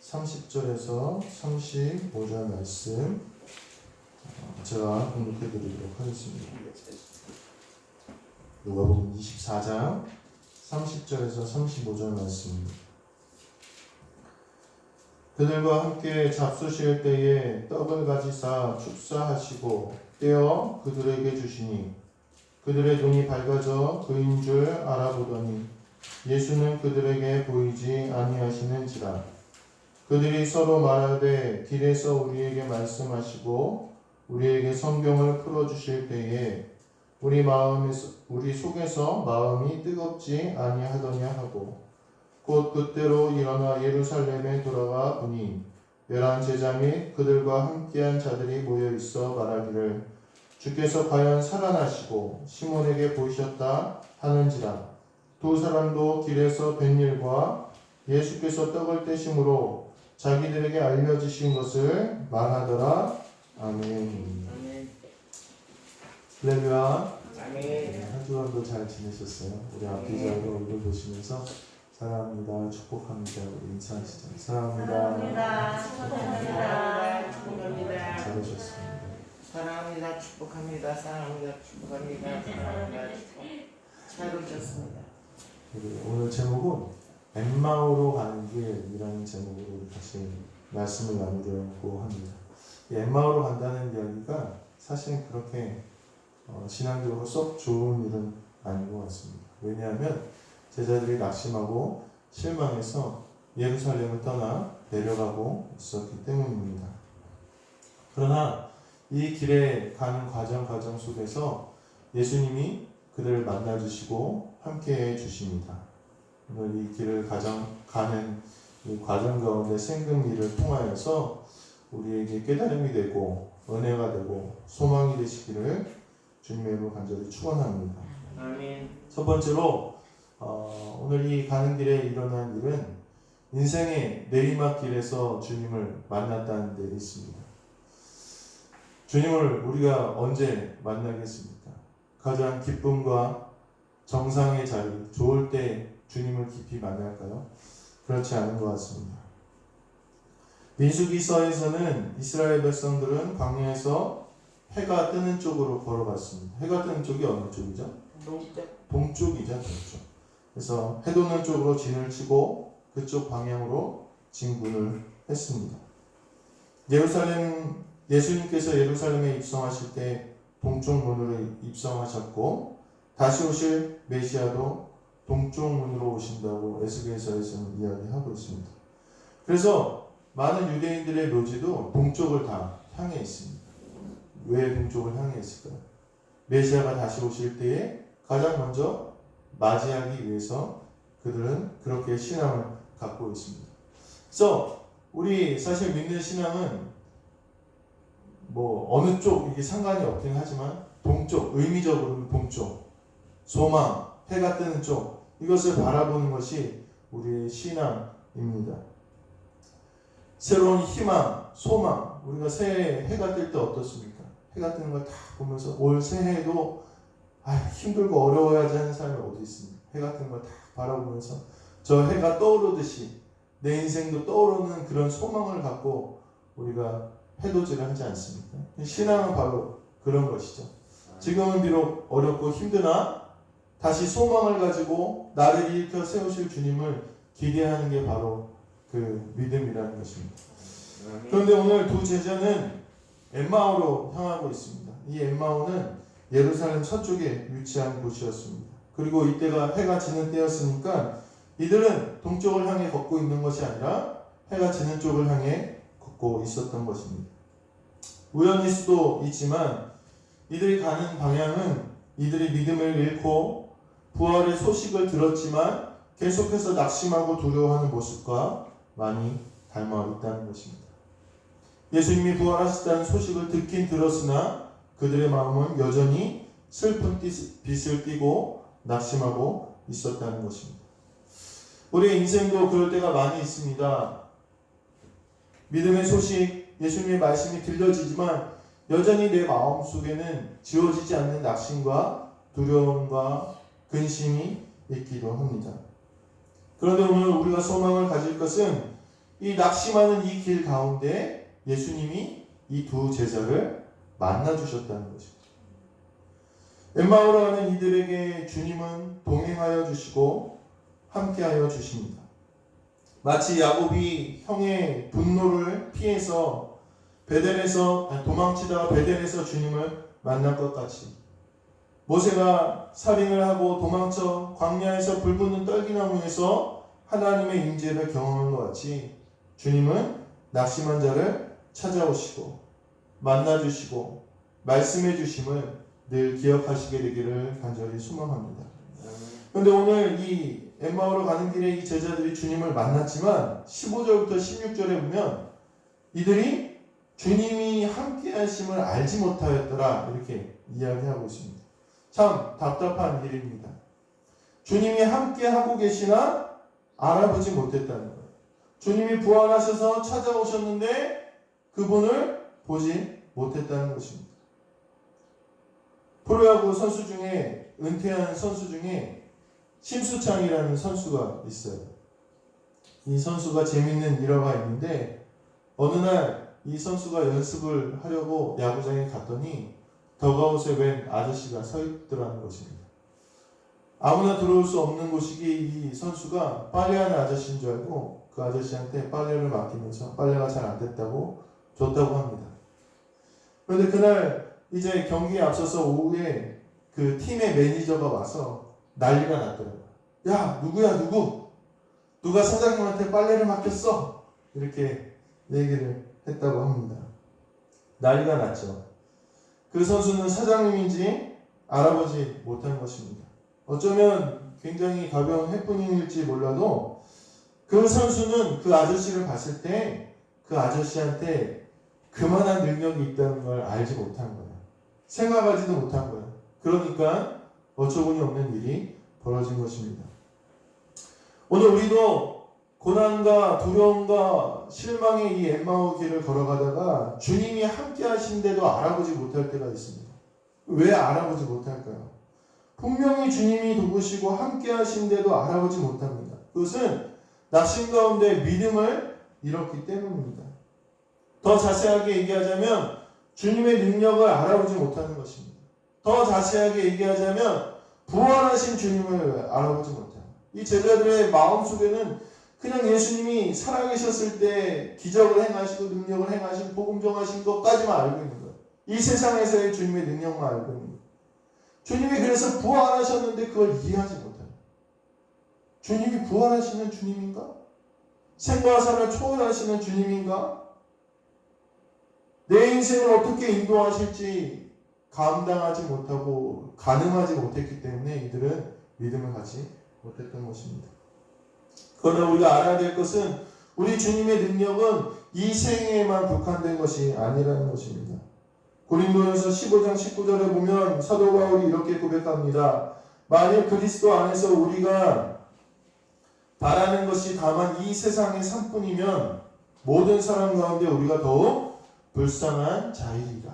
30절에서 35절 말씀 제가 공독해 드리도록 하겠습니다. 누가복음 24장 30절에서 35절 말씀입니다. 그들과 함께 잡수실 때에 떡을 가지사 축사하시고 떼어 그들에게 주시니 그들의 눈이 밝아져 그인 줄 알아보더니 예수는 그들에게 보이지 아니하시는지라. 그들이 서로 말하되 길에서 우리에게 말씀하시고 우리에게 성경을 풀어주실 때에 우리 속에서 마음이 뜨겁지 아니하더냐 하고 곧 그때로 일어나 예루살렘에 돌아가 보니 11 제자 및 그들과 함께한 자들이 모여있어 말하기를 주께서 과연 살아나시고 시몬에게 보이셨다 하는지라. 두 사람도 길에서 된 일과 예수께서 떡을 떼심으로 자기들에게 알려주신 것을 말하더라. 아멘. 할렐루야. 한 주간도 잘 지내셨어요? 우리 앞뒤자로 얼굴 보시면서 사랑합니다, 축복합니다 우리 인사하시죠. 사랑합니다, 축복합니다. 축복합니다. 잘 오셨습니다. 사랑합니다. 축복합니다. 사랑합니다. 축복합니다. 사랑합니다. 잘 오셨습니다. 오늘 제목은 엠마오로 가는 길이라는 제목으로 다시 말씀을 나누려고 합니다. 이 엠마오로 간다는 이야기가 사실 그렇게 신앙적으로 썩 좋은 일은 아닌 것 같습니다. 왜냐하면 제자들이 낙심하고 실망해서 예루살렘을 떠나 내려가고 있었기 때문입니다. 그러나 이 길에 가는 과정 속에서 예수님이 그들을 만나주시고 함께해 주십니다. 오늘 이 길을 가는 이 과정 가운데 생금일을 통하여서 우리에게 깨달음이 되고 은혜가 되고 소망이 되시기를 주님의 이름으로 간절히 축원합니다. 아멘. 첫 번째로 오늘 이 가는 길에 일어난 일은 인생의 내리막길에서 주님을 만났다는 데 있습니다. 주님을 우리가 언제 만나겠습니까? 가장 기쁨과 정상의 자리, 좋을 때 주님을 깊이 만날까요? 그렇지 않은 것 같습니다. 민수기서에서는 이스라엘 백성들은 광야에서 해가 뜨는 쪽으로 걸어갔습니다. 해가 뜨는 쪽이 어느 쪽이죠? 동쪽이죠, 동쪽. 그래서 해 도는 쪽으로 진을 치고 그쪽 방향으로 진군을 했습니다. 예수님께서 예루살렘에 입성하실 때 동쪽 문으로 입성하셨고 다시 오실 메시아도 동쪽 문으로 오신다고 에스겔서에서는 이야기하고 있습니다. 그래서 많은 유대인들의 묘지도 동쪽을 다 향해 있습니다. 왜 동쪽을 향해 있을까요? 메시아가 다시 오실 때에 가장 먼저 맞이하기 위해서 그들은 그렇게 신앙을 갖고 있습니다. 그래서 우리 사실 믿는 신앙은 어느 쪽 이게 상관이 없긴 하지만 동쪽, 의미적으로는 동쪽, 소망, 해가 뜨는 쪽 이것을 바라보는 것이 우리의 신앙입니다. 새로운 희망, 소망, 우리가 새해 해가 뜰 때 어떻습니까? 해가 뜨는 걸 다 보면서 올 새해에도 힘들고 어려워야지 하는 사람이 어디 있습니까? 해가 뜨는 걸 다 바라보면서 저 해가 떠오르듯이 내 인생도 떠오르는 그런 소망을 갖고 우리가 해돋이를 하지 않습니까? 신앙은 바로 그런 것이죠. 지금은 비록 어렵고 힘드나 다시 소망을 가지고 나를 일으켜 세우실 주님을 기대하는 게 바로 그 믿음이라는 것입니다. 그런데 오늘 두 제자는 엠마오로 향하고 있습니다. 이 엠마오는 예루살렘 서쪽에 위치한 곳이었습니다. 그리고 이때가 해가 지는 때였으니까 이들은 동쪽을 향해 걷고 있는 것이 아니라 해가 지는 쪽을 향해 걷고 있었던 것입니다. 우연일 수도 있지만 이들이 가는 방향은 이들이 믿음을 잃고 부활의 소식을 들었지만 계속해서 낙심하고 두려워하는 모습과 많이 닮아 있다는 것입니다. 예수님이 부활하셨다는 소식을 듣긴 들었으나 그들의 마음은 여전히 슬픈 빛을 띠고 낙심하고 있었다는 것입니다. 우리의 인생도 그럴 때가 많이 있습니다. 믿음의 소식, 예수님의 말씀이 들려지지만 여전히 내 마음속에는 지워지지 않는 낙심과 두려움과 근심이 있기도 합니다. 그런데 오늘 우리가 소망을 가질 것은 이 낙심하는 이 길 가운데 예수님이 이 두 제자를 만나 주셨다는 것입니다. 엠마오로 가는 이들에게 주님은 동행하여 주시고 함께하여 주십니다. 마치 야곱이 형의 분노를 피해서 도망치다가 베델에서 주님을 만날 것 같이, 모세가 살인을 하고 도망쳐 광야에서 불붙는 떨기나무에서 하나님의 임재를 경험한 것 같이 주님은 낙심한 자를 찾아오시고 만나주시고 말씀해 주심을 늘 기억하시게 되기를 간절히 소망합니다. 그런데 오늘 이 엠마오로 가는 길에 이 제자들이 주님을 만났지만 15절부터 16절에 보면 이들이 주님이 함께 하심을 알지 못하였더라 이렇게 이야기하고 있습니다. 참 답답한 일입니다. 주님이 함께 하고 계시나 알아보지 못했다는 거예요. 주님이 부활하셔서 찾아오셨는데 그분을 보지 못했다는 것입니다. 프로야구 선수 중에 은퇴한 선수 중에 심수창이라는 선수가 있어요. 이 선수가 재밌는 일화가 있는데 어느 날 이 선수가 연습을 하려고 야구장에 갔더니 더그아웃에 웬 아저씨가 서 있더라는 것입니다. 아무나 들어올 수 없는 곳이기에 이 선수가 빨래하는 아저씨인 줄 알고 그 아저씨한테 빨래를 맡기면서 빨래가 잘 안 됐다고 줬다고 합니다. 그런데 그날 이제 경기에 앞서서 오후에 그 팀의 매니저가 와서 난리가 났더라고요. 야, 누구야, 누구? 누가 사장님한테 빨래를 맡겼어? 이렇게 얘기를 했다고 합니다. 난리가 났죠. 그 선수는 사장님인지 알아보지 못한 것입니다. 어쩌면 굉장히 가벼운 해프닝일지 몰라도 그 선수는 그 아저씨를 봤을 때 그 아저씨한테 그만한 능력이 있다는 걸 알지 못한 거예요. 생각하지도 못한 거예요. 그러니까 어처구니 없는 일이 벌어진 것입니다. 오늘 우리도 고난과 두려움과 실망의 이 엠마오 길을 걸어가다가 주님이 함께 하신데도 알아보지 못할 때가 있습니다. 왜 알아보지 못할까요? 분명히 주님이 도우시고 함께 하신데도 알아보지 못합니다. 그것은 낙심 가운데 믿음을 잃었기 때문입니다. 더 자세하게 얘기하자면 주님의 능력을 알아보지 못하는 것입니다. 더 자세하게 얘기하자면 부활하신 주님을 알아보지 못합니다. 이 제자들의 마음속에는 그냥 예수님이 살아계셨을 때 기적을 행하시고 능력을 행하시고 복음 전하신 것까지만 알고 있는 거예요. 이 세상에서의 주님의 능력만 알고 있는 거예요. 주님이 그래서 부활하셨는데 그걸 이해하지 못해요. 주님이 부활하시는 주님인가? 생과 사를 초월하시는 주님인가? 내 인생을 어떻게 인도하실지 감당하지 못하고 가늠하지 못했기 때문에 이들은 믿음을 갖지 못했던 것입니다. 그러나 우리가 알아야 될 것은 우리 주님의 능력은 이 생에만 국한된 것이 아니라는 것입니다. 고린도전서 15장 19절에 보면 사도 바울이 이렇게 고백합니다. 만일 그리스도 안에서 우리가 바라는 것이 다만 이 세상의 삶뿐이면 모든 사람 가운데 우리가 더욱 불쌍한 자이리라.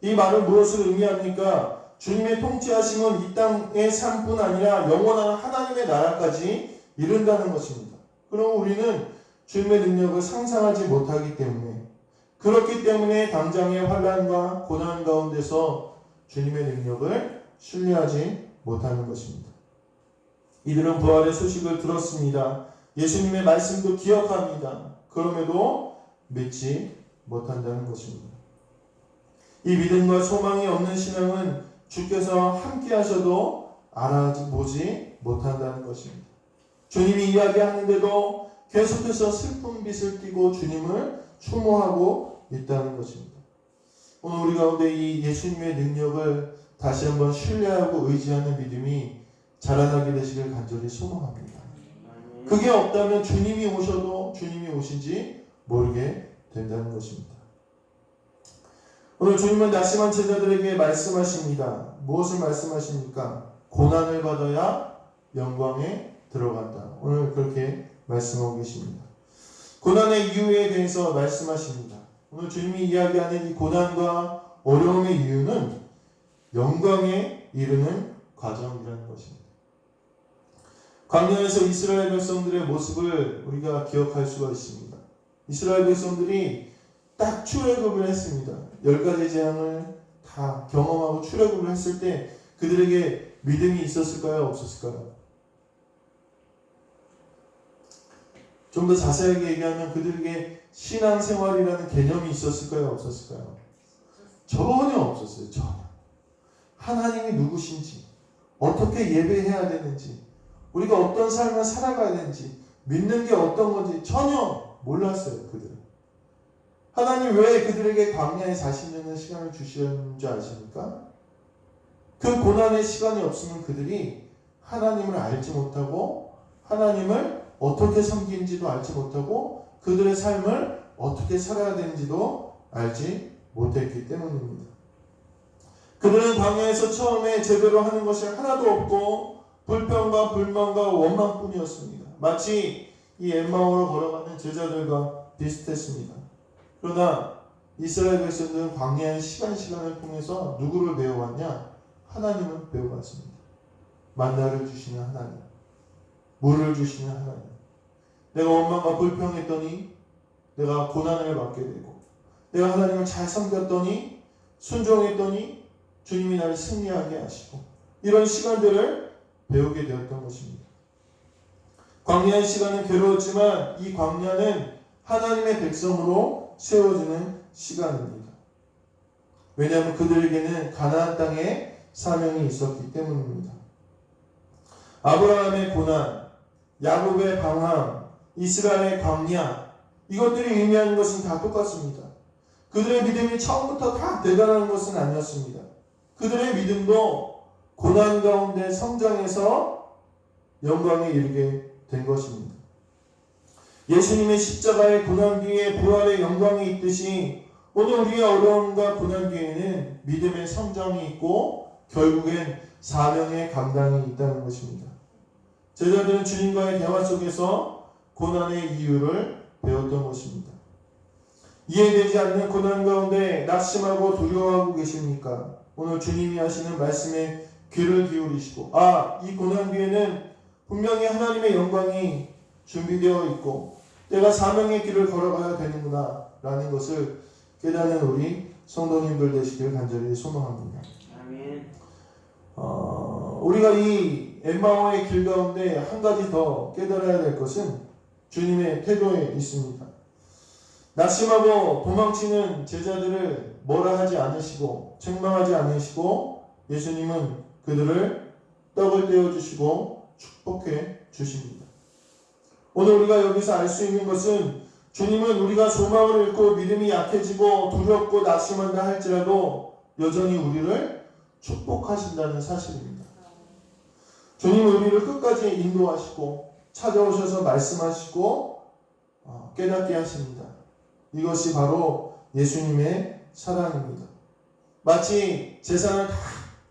이 말은 무엇을 의미합니까? 주님의 통치하심은 이 땅의 삶뿐 아니라 영원한 하나님의 나라까지 이른다는 것입니다. 그럼 우리는 주님의 능력을 상상하지 못하기 때문에, 그렇기 때문에 당장의 환난과 고난 가운데서 주님의 능력을 신뢰하지 못하는 것입니다. 이들은 부활의 소식을 들었습니다. 예수님의 말씀도 기억합니다. 그럼에도 믿지 못한다는 것입니다. 이 믿음과 소망이 없는 신앙은 주께서 함께 하셔도 알아보지 못한다는 것입니다. 주님이 이야기하는데도 계속해서 슬픈 빛을 띠고 주님을 추모하고 있다는 것입니다. 오늘 우리 가운데 이 예수님의 능력을 다시 한번 신뢰하고 의지하는 믿음이 자라나게 되시길 간절히 소망합니다. 그게 없다면 주님이 오셔도 주님이 오신지 모르게 된다는 것입니다. 오늘 주님은 낙심한 제자들에게 말씀하십니다. 무엇을 말씀하십니까? 고난을 받아야 영광에 들어간다. 오늘 그렇게 말씀하고 계십니다. 고난의 이유에 대해서 말씀하십니다. 오늘 주님이 이야기하는 이 고난과 어려움의 이유는 영광에 이르는 과정이라는 것입니다. 광야에서 이스라엘 백성들의 모습을 우리가 기억할 수가 있습니다. 이스라엘 백성들이 딱 출애굽을 했습니다. 10가지 재앙을 다 경험하고 출애굽을 했을 때 그들에게 믿음이 있었을까요? 없었을까요? 좀 더 자세하게 얘기하면 그들에게 신앙생활이라는 개념이 있었을까요? 없었을까요? 전혀 없었어요. 전혀. 하나님이 누구신지, 어떻게 예배해야 되는지, 우리가 어떤 삶을 살아가야 되는지, 믿는 게 어떤 건지 전혀 몰랐어요. 그들은. 하나님 왜 그들에게 광야에 40년의 시간을 주시는 줄 아십니까? 그 고난의 시간이 없으면 그들이 하나님을 알지 못하고 하나님을 어떻게 섬기는지도 알지 못하고 그들의 삶을 어떻게 살아야 되는지도 알지 못했기 때문입니다. 그들은 광야에서 처음에 제대로 하는 것이 하나도 없고 불평과 불만과 원망뿐이었습니다. 마치 이 엠마오로 걸어가는 제자들과 비슷했습니다. 그러나 이스라엘 백성들은 광야의 시간을 통해서 누구를 배워왔냐? 하나님을 배워왔습니다. 만나를 주시는 하나님, 물을 주시는 하나님. 내가 원망과 불평했더니 내가 고난을 받게 되고, 내가 하나님을 잘 섬겼더니 순종했더니 주님이 나를 승리하게 하시고, 이런 시간들을 배우게 되었던 것입니다. 광야의 시간은 괴로웠지만 이 광야는 하나님의 백성으로 세워지는 시간입니다. 왜냐하면 그들에게는 가나안 땅에 사명이 있었기 때문입니다. 아브라함의 고난, 야곱의 방황, 이스라엘의 광야, 이것들이 의미하는 것은 다 똑같습니다. 그들의 믿음이 처음부터 다 대단한 것은 아니었습니다. 그들의 믿음도 고난 가운데 성장해서 영광에 이르게 된 것입니다. 예수님의 십자가의 고난 뒤에 부활의 영광이 있듯이 오늘 우리의 어려움과 고난 뒤에는 믿음의 성장이 있고 결국엔 사명의 감당이 있다는 것입니다. 제자들은 주님과의 대화 속에서 고난의 이유를 배웠던 것입니다. 이해되지 않는 고난 가운데 낙심하고 두려워하고 계십니까? 오늘 주님이 하시는 말씀에 귀를 기울이시고, 이 고난 뒤에는 분명히 하나님의 영광이 준비되어 있고 내가 사명의 길을 걸어가야 되는구나 라는 것을 깨닫는 우리 성도님들 되시길 간절히 소망합니다. 아멘. 우리가 이 엠마오의 길 가운데 한 가지 더 깨달아야 될 것은 주님의 태도에 있습니다. 낙심하고 도망치는 제자들을 뭐라 하지 않으시고 책망하지 않으시고 예수님은 그들을 떡을 떼어주시고 축복해 주십니다. 오늘 우리가 여기서 알 수 있는 것은 주님은 우리가 소망을 잃고 믿음이 약해지고 두렵고 낙심한다 할지라도 여전히 우리를 축복하신다는 사실입니다. 주님은 우리를 끝까지 인도하시고 찾아오셔서 말씀하시고 깨닫게 하십니다. 이것이 바로 예수님의 사랑입니다. 마치 재산을 다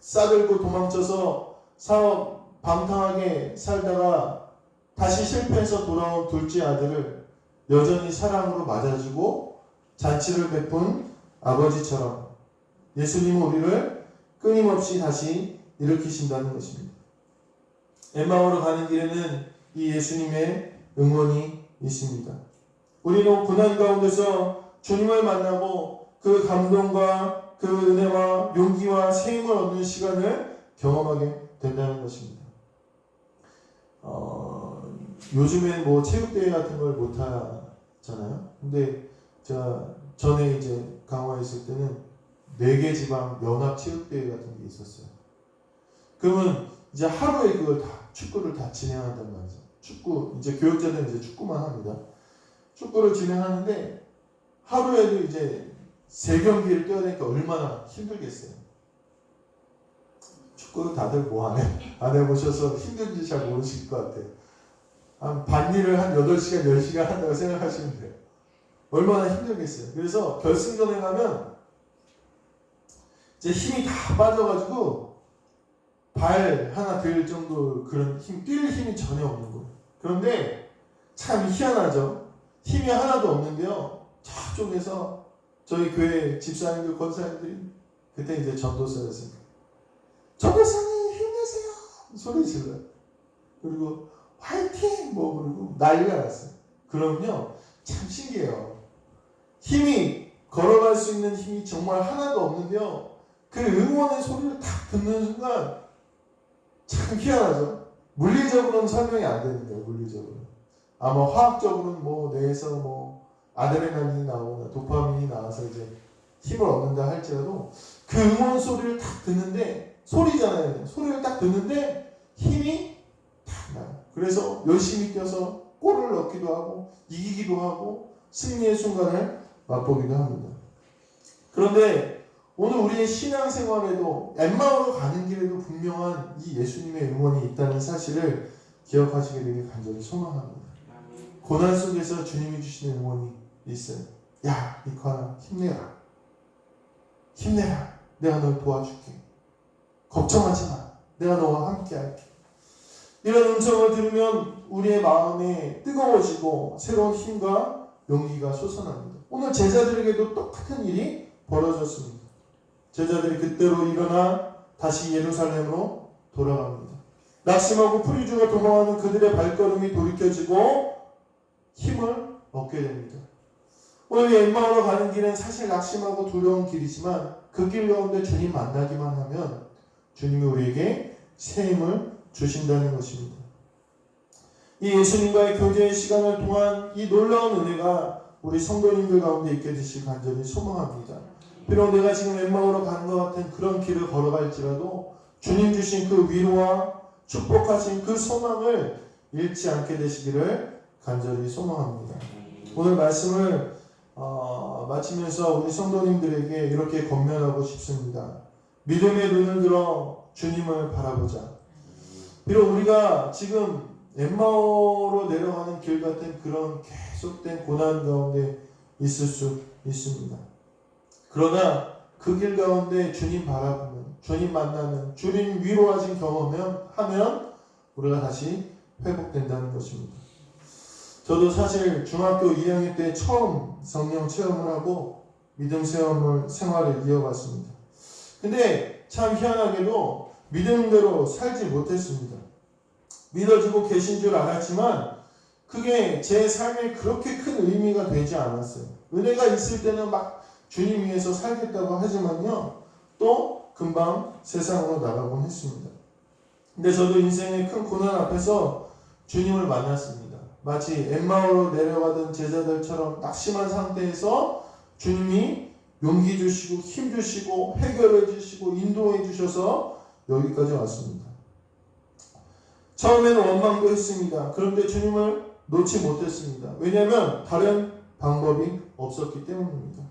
싸들고 도망쳐서 사업 방탕하게 살다가 다시 실패해서 돌아온 둘째 아들을 여전히 사랑으로 맞아주고 잔치를 베푼 아버지처럼 예수님은 우리를 끊임없이 다시 일으키신다는 것입니다. 엠마오로 가는 길에는 이 예수님의 응원이 있습니다. 우리는 고난 가운데서 주님을 만나고 그 감동과 그 은혜와 용기와 세임을 얻는 시간을 경험하게 된다는 것입니다. 요즘엔 뭐 체육대회 같은 걸 못 하잖아요. 근데 제가 전에 이제 강화에 있을 때는 4개 지방 연합 체육대회 같은 게 있었어요. 그러면 이제 하루에 그걸 다 축구를 다 진행한단 말이죠. 축구 이제 교육자들은 이제 축구만 합니다. 축구를 진행하는데 하루에도 이제 3경기를 뛰어야 되니까 얼마나 힘들겠어요. 축구를 다들 뭐 안 해보셔서 힘든지 잘 모르실 것 같아요. 한 반일을 한 8시간, 10시간 한다고 생각하시면 돼요. 얼마나 힘들겠어요. 그래서 결승전에 가면 이제 힘이 다 빠져가지고 발 하나 들 정도 그런 뛸 힘이 전혀 없는 거예요. 그런데 참 희한하죠. 힘이 하나도 없는데요. 저쪽에서 저희 교회 집사님들, 권사님들이 그때 이제 전도사였습니다. 전도사님 힘내세요! 소리 질러요. 그리고 화이팅! 뭐 그러고 난리가 났어요. 그럼요. 참 신기해요. 힘이 걸어갈 수 있는 힘이 정말 하나도 없는데요. 그 응원의 소리를 딱 듣는 순간 참 희한하죠. 물리적으로는 설명이 안 되는 거예요. 물리적으로. 아마 화학적으로는 뭐 뇌에서 뭐 아드레날린이 나오거나 도파민이 나와서 이제 힘을 얻는다 할지라도 그 응원 소리를 딱 듣는데 소리잖아요. 소리를 딱 듣는데 힘이 딱 나요. 그래서 열심히 뛰어서 골을 넣기도 하고 이기기도 하고 승리의 순간을 맛보기도 합니다. 그런데 오늘 우리의 신앙생활에도 엠마오로 가는 길에도 분명한 이 예수님의 응원이 있다는 사실을 기억하시게 되길 간절히 소망합니다. 고난 속에서 주님이 주시는 응원이 있어요. 야, 니코나 힘내라. 힘내라. 내가 널 도와줄게. 걱정하지 마. 내가 너와 함께 할게. 이런 음성을 들으면 우리의 마음이 뜨거워지고 새로운 힘과 용기가 솟아납니다. 오늘 제자들에게도 똑같은 일이 벌어졌습니다. 제자들이 그때로 일어나 다시 예루살렘으로 돌아갑니다. 낙심하고 풀이주가 도망하는 그들의 발걸음이 돌이켜지고 힘을 얻게 됩니다. 오늘 엠마오로 가는 길은 사실 낙심하고 두려운 길이지만 그 길 가운데 주님 만나기만 하면 주님이 우리에게 새 힘을 주신다는 것입니다. 이 예수님과의 교제의 시간을 통한 이 놀라운 은혜가 우리 성도님들 가운데 있게 되실 간절히 소망합니다. 비록 내가 지금 엠마오로 가는 것 같은 그런 길을 걸어갈지라도 주님 주신 그 위로와 축복하신 그 소망을 잃지 않게 되시기를 간절히 소망합니다. 오늘 말씀을 마치면서 우리 성도님들에게 이렇게 권면하고 싶습니다. 믿음의 눈을 들어 주님을 바라보자. 비록 우리가 지금 엠마오로 내려가는 길 같은 그런 계속된 고난 가운데 있을 수 있습니다. 그러나 그 길 가운데 주님 바라보면, 주님 만나면, 주님 위로하신 경험을 하면 우리가 다시 회복된다는 것입니다. 저도 사실 중학교 2학년 때 처음 성령 체험을 하고 믿음 생활을 이어갔습니다. 근데 참 희한하게도 믿음대로 살지 못했습니다. 믿어지고 계신 줄 알았지만 그게 제 삶에 그렇게 큰 의미가 되지 않았어요. 은혜가 있을 때는 막 주님 위해서 살겠다고 하지만요, 또 금방 세상으로 나가곤 했습니다. 근데 저도 인생의 큰 고난 앞에서 주님을 만났습니다. 마치 엠마오로 내려가던 제자들처럼 낙심한 상태에서 주님이 용기 주시고 힘 주시고 해결해 주시고 인도해 주셔서 여기까지 왔습니다. 처음에는 원망도 했습니다. 그런데 주님을 놓지 못했습니다. 왜냐하면 다른 방법이 없었기 때문입니다.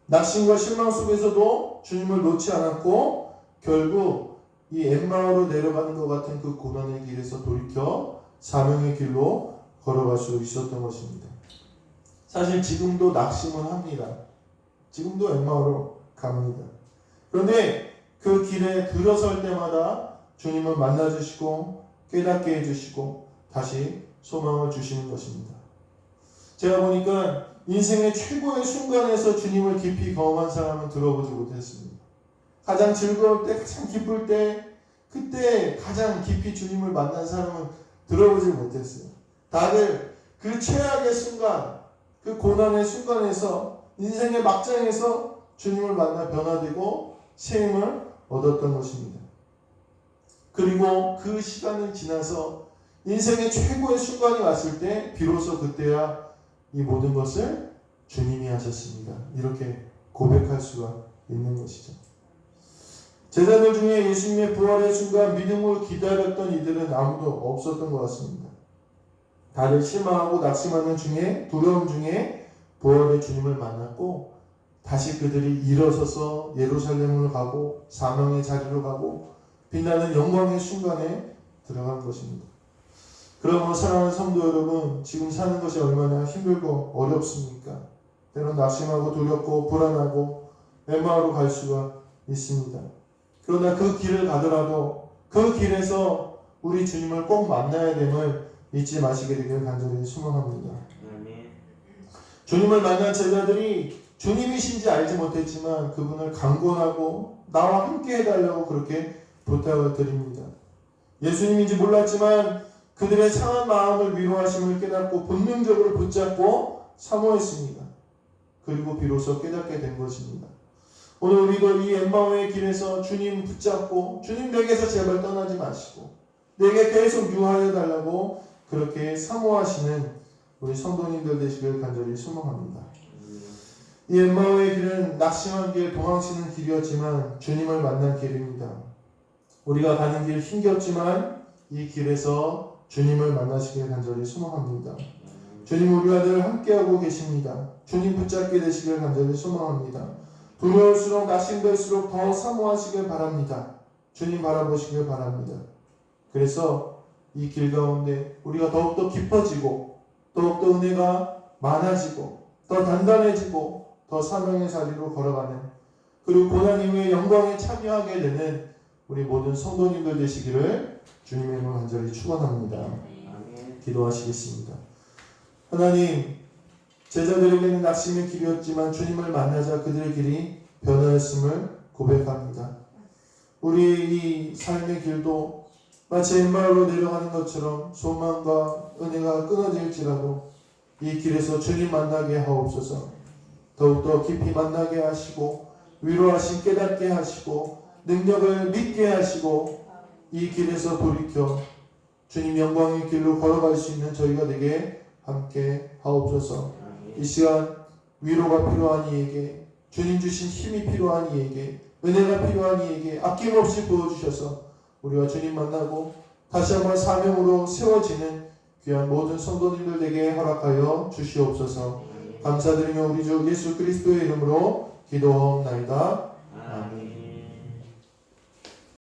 낙심과 실망 속에서도 주님을 놓지 않았고 결국 이 엠마오로 내려가는 것 같은 그 고난의 길에서 돌이켜 사명의 길로 걸어갈 수 있었던 것입니다. 사실 지금도 낙심은 합니다. 지금도 엠마오로 갑니다. 그런데 그 길에 들어설 때마다 주님을 만나주시고 깨닫게 해주시고 다시 소망을 주시는 것입니다. 제가 보니까 인생의 최고의 순간에서 주님을 깊이 경험한 사람은 들어보지 못했습니다. 가장 즐거울 때, 가장 기쁠 때, 그때 가장 깊이 주님을 만난 사람은 들어보지 못했어요. 다들 그 최악의 순간, 그 고난의 순간에서 인생의 막장에서 주님을 만나 변화되고 새 힘을 얻었던 것입니다. 그리고 그 시간을 지나서 인생의 최고의 순간이 왔을 때 비로소 그때야 이 모든 것을 주님이 하셨습니다. 이렇게 고백할 수가 있는 것이죠. 제자들 중에 예수님의 부활의 순간 믿음으로 기다렸던 이들은 아무도 없었던 것 같습니다. 다들 실망하고 낙심하는 중에 두려움 중에 부활의 주님을 만났고 다시 그들이 일어서서 예루살렘으로 가고 사명의 자리로 가고 빛나는 영광의 순간에 들어간 것입니다. 그러므로 사랑하는 성도 여러분, 지금 사는 것이 얼마나 힘들고 어렵습니까? 때론 낙심하고 두렵고 불안하고 엠마오로 갈 수가 있습니다. 그러나 그 길을 가더라도 그 길에서 우리 주님을 꼭 만나야 됨을 잊지 마시게 되길 간절히 소망합니다. 주님을 만난 제자들이 주님이신지 알지 못했지만 그분을 강권하고 나와 함께 해달라고 그렇게 부탁을 드립니다. 예수님인지 몰랐지만 그들의 상한 마음을 위로하심을 깨닫고 본능적으로 붙잡고 사모했습니다. 그리고 비로소 깨닫게 된 것입니다. 오늘 우리도 이 엠마오의 길에서 주님 붙잡고 주님 내게서 제발 떠나지 마시고 내게 계속 유하여 달라고 그렇게 사모하시는 우리 성도님들 되시길 간절히 소망합니다. 이 엠마오의 길은 낙심한 길, 도망치는 길이었지만 주님을 만난 길입니다. 우리가 가는 길 힘겹지만 이 길에서 주님을 만나시길 간절히 소망합니다. 주님 우리와 늘 함께하고 계십니다. 주님 붙잡게 되시길 간절히 소망합니다. 두려울수록 낙심될수록 더 사모하시길 바랍니다. 주님 바라보시길 바랍니다. 그래서 이 길 가운데 우리가 더욱더 깊어지고 더욱더 은혜가 많아지고 더 단단해지고 더 사명의 자리로 걸어가는 그리고 고난 이후에 영광에 참여하게 되는 우리 모든 성도님들 되시기를 주님의 이름으로 간절히 축원합니다. 아멘. 기도하시겠습니다. 하나님, 제자들에게는 낙심의 길이었지만 주님을 만나자 그들의 길이 변화했음을 고백합니다. 우리의 이 삶의 길도 마치 엠마오로 내려가는 것처럼 소망과 은혜가 끊어질지라도 이 길에서 주님 만나게 하옵소서. 더욱더 깊이 만나게 하시고 위로하신 깨닫게 하시고 능력을 믿게 하시고 이 길에서 돌이켜 주님 영광의 길로 걸어갈 수 있는 저희가 되게 함께 하옵소서. 이 시간 위로가 필요한 이에게 주님 주신 힘이 필요한 이에게 은혜가 필요한 이에게 아낌없이 부어주셔서 우리와 주님 만나고 다시 한번 사명으로 세워지는 귀한 모든 성도님들에게 허락하여 주시옵소서. 감사드리며 우리 주 예수 그리스도의 이름으로 기도하옵나이다.